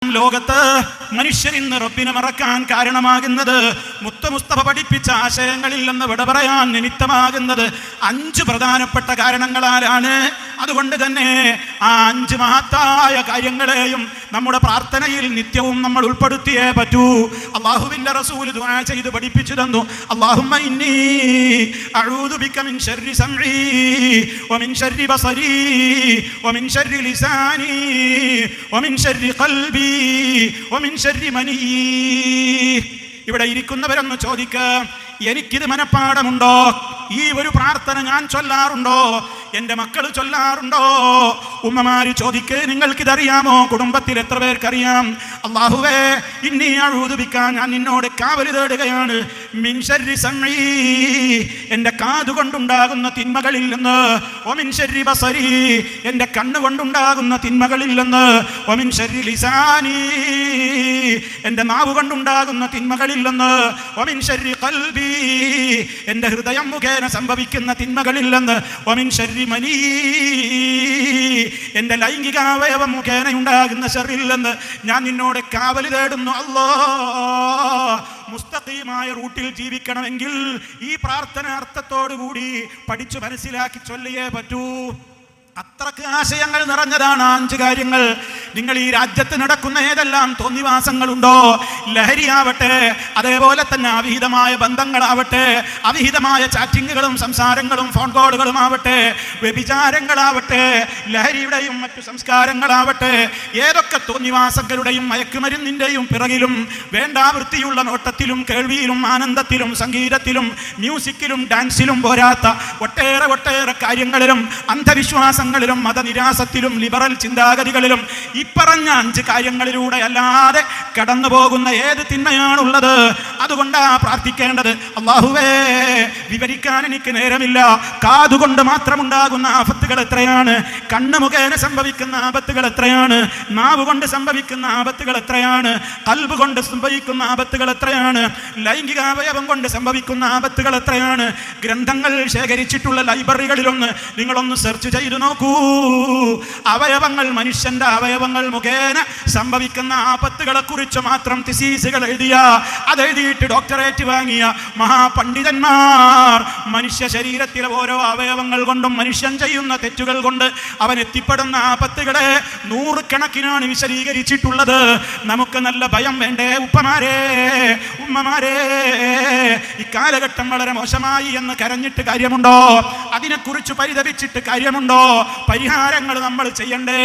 ലോകത്ത് മനുഷ്യർ ഇന്ന് റബ്ബിനെ മറക്കാൻ കാരണമാകുന്നത് മുത്ത മുസ്തഫ പഠിപ്പിച്ച ആശയങ്ങളിൽ നിന്ന് വിട പറയാൻ നിമിത്തമാകുന്നത് 5 പ്രധാനപ്പെട്ട കാരണങ്ങളാലാണ്. അതുകൊണ്ട് തന്നെ ആ 5 മഹത്തായ കാര്യങ്ങളെയും നമ്മുടെ പ്രാർത്ഥനയിൽ നിത്യവും നമ്മൾ ഉൾപ്പെടുത്തിയേ പറ്റൂ. അല്ലാഹുവിന്റെ റസൂൽ ദുആ ചെയ്ത് പഠിപ്പിച്ചു തന്നു, അല്ലാഹുമ്മ ഇന്നി അഊദു ബിക മിൻ ശർരി സംഈ വമിൻ ശർരി ബസരീ വമിൻ ശർരി ലിസാനി വമിൻ ശർരി ഖൽബി വമിൻ ശർരി മനീ. ഇവിടെ ഇരിക്കുന്നവരൊന്ന് ചോദിക്കാം, എനിക്കിത് മനഃപ്പാടമുണ്ടോ? ഈ ഒരു പ്രാർത്ഥന ഞാൻ ചൊല്ലാറുണ്ടോ? എൻ്റെ മക്കൾ ചൊല്ലാറുണ്ടോ? ഉമ്മമാര് ചോദിക്ക്, നിങ്ങൾക്കിതറിയാമോ? കുടുംബത്തിൽ എത്ര പേർക്കറിയാം? അല്ലാഹുവേ ഇന്നി അഊദു ബിക, ഞാൻ നിന്നോട് കാവല് തേടുകയാണ്, മിൻ ശർരി സംഈ, എൻ്റെ കാതുകൊണ്ടുണ്ടാകുന്ന തിന്മകളിൽ നിന്ന്, വമിൻ ശർരി ബസരീ, എൻ്റെ കണ്ണുകൊണ്ടുണ്ടാകുന്ന തിന്മകളിൽ നിന്ന്, വമിൻ ശർരി ലിസാനി, എൻ്റെ നാവ് കൊണ്ടുണ്ടാകുന്ന തിന്മകളിൽ നിന്ന്, വമിൻ ശർരി ഖൽബി, എൻ്റെ ഹൃദയം മുഖേന സംഭവിക്കുന്ന തിന്മകളിൽ നിന്ന്, വമിൻ ശർരി മനീ, എൻ്റെ ലൈംഗികാവയവം മുഖേന ഉണ്ടാകുന്ന ശർറിൽ നിന്ന് ഞാൻ നിന്നോട് കാവല് തേടുന്നു. അല്ലാഹ്, മുസ്തഖീമായ റൂട്ടിൽ ജീവിക്കണമെങ്കിൽ ഈ പ്രാർത്ഥന അർത്ഥത്തോടുകൂടി പഠിച്ചു മനസ്സിലാക്കി ചൊല്ലിയേ പറ്റൂ. അത്രക്ക് ആശയങ്ങൾ നിറഞ്ഞതാണ് 5 കാര്യങ്ങൾ. നിങ്ങൾ ഈ രാജ്യത്ത് നടക്കുന്ന ഏതെല്ലാം തോന്നിവാസങ്ങളുണ്ടോ, ലഹരിയാവട്ടെ, അതേപോലെ തന്നെ അവിഹിതമായ ബന്ധങ്ങളാവട്ടെ, അവിഹിതമായ ചാറ്റിങ്ങുകളും സംസാരങ്ങളും ഫോൺ കോളുകളും ആവട്ടെ, വ്യഭിചാരങ്ങളാവട്ടെ, ലഹരിയുടെയും മറ്റു സംസ്കാരങ്ങളാവട്ടെ, ഏതൊക്കെ തോന്നിവാസങ്ങളുടെയും മയക്കുമരുന്നിൻ്റെയും പിറകിലും വേണ്ടാവൃത്തിയുള്ള നോട്ടത്തിലും കേൾവിയിലും ആനന്ദത്തിലും സംഗീതത്തിലും മ്യൂസിക്കിലും ഡാൻസിലും പോരാത്ത ഒട്ടേറെ കാര്യങ്ങളിലും അന്ധവിശ്വാസങ്ങളിലും മതനിരാസത്തിലും ലിബറൽ ചിന്താഗതികളിലും ഇപ്പറഞ്ഞ 5 കാര്യങ്ങളിലൂടെ അല്ലാതെ കടന്നു പോകുന്ന ഏത് തിന്മയാണുള്ളത്? അതുകൊണ്ടാ പ്രാർത്ഥിക്കേണ്ടത്. അല്ലാഹുവേ, വിവരിക്കാൻ എനിക്ക് നേരമില്ല. കാതുകൊണ്ട് മാത്രമുണ്ടാകുന്ന ആപത്തുകൾ എത്രയാണ്, കണ്ണ് മുഖേന സംഭവിക്കുന്ന ആപത്തുകൾ എത്രയാണ്, നാവ് കൊണ്ട് സംഭവിക്കുന്ന ആപത്തുകൾ എത്രയാണ്, ഖൽബ് കൊണ്ട് സംഭവിക്കുന്ന ആപത്തുകൾ എത്രയാണ്, ലൈംഗികാവയവം കൊണ്ട് സംഭവിക്കുന്ന ആപത്തുകൾ എത്രയാണ്. ഗ്രന്ഥങ്ങൾ ശേഖരിച്ചിട്ടുള്ള ലൈബ്രറികളിലൊന്ന് നിങ്ങളൊന്ന് സെർച്ച് ചെയ്തു നോക്കൂ. അവയവങ്ങൾ, മനുഷ്യന്റെ അവയവങ്ങൾ മുഖേന സംഭവിക്കുന്ന ആപത്തുകളെ കുറിച്ച് മാത്രം തിസീസുകൾ എഴുതിയ, അതെഴുതിയിട്ട് ഡോക്ടറേറ്റ് വാങ്ങിയ മഹാപണ്ഡിതന്മാർ മനുഷ്യ ശരീരത്തിലെ ഓരോ അവയവങ്ങൾ കൊണ്ടും മനുഷ്യൻ ചെയ്യുന്ന തെറ്റുകൾ കൊണ്ട് അവൻ എത്തിപ്പെടുന്ന ആപത്തുകളെ 100 കണക്കിനാണ് വിശദീകരിച്ചിട്ടുള്ളത്. നമുക്ക് നല്ല ഭയം വേണ്ടേ ഉപ്പമാരെ, ഉമ്മമാരെ? ഇക്കാലഘട്ടം വളരെ മോശമായി എന്ന് കരഞ്ഞിട്ട് കാര്യമുണ്ടോ? അതിനെക്കുറിച്ച് പരിതപിച്ചിട്ട് കാര്യമുണ്ടോ? പരിഹാരങ്ങൾ നമ്മൾ ചെയ്യണ്ടേ?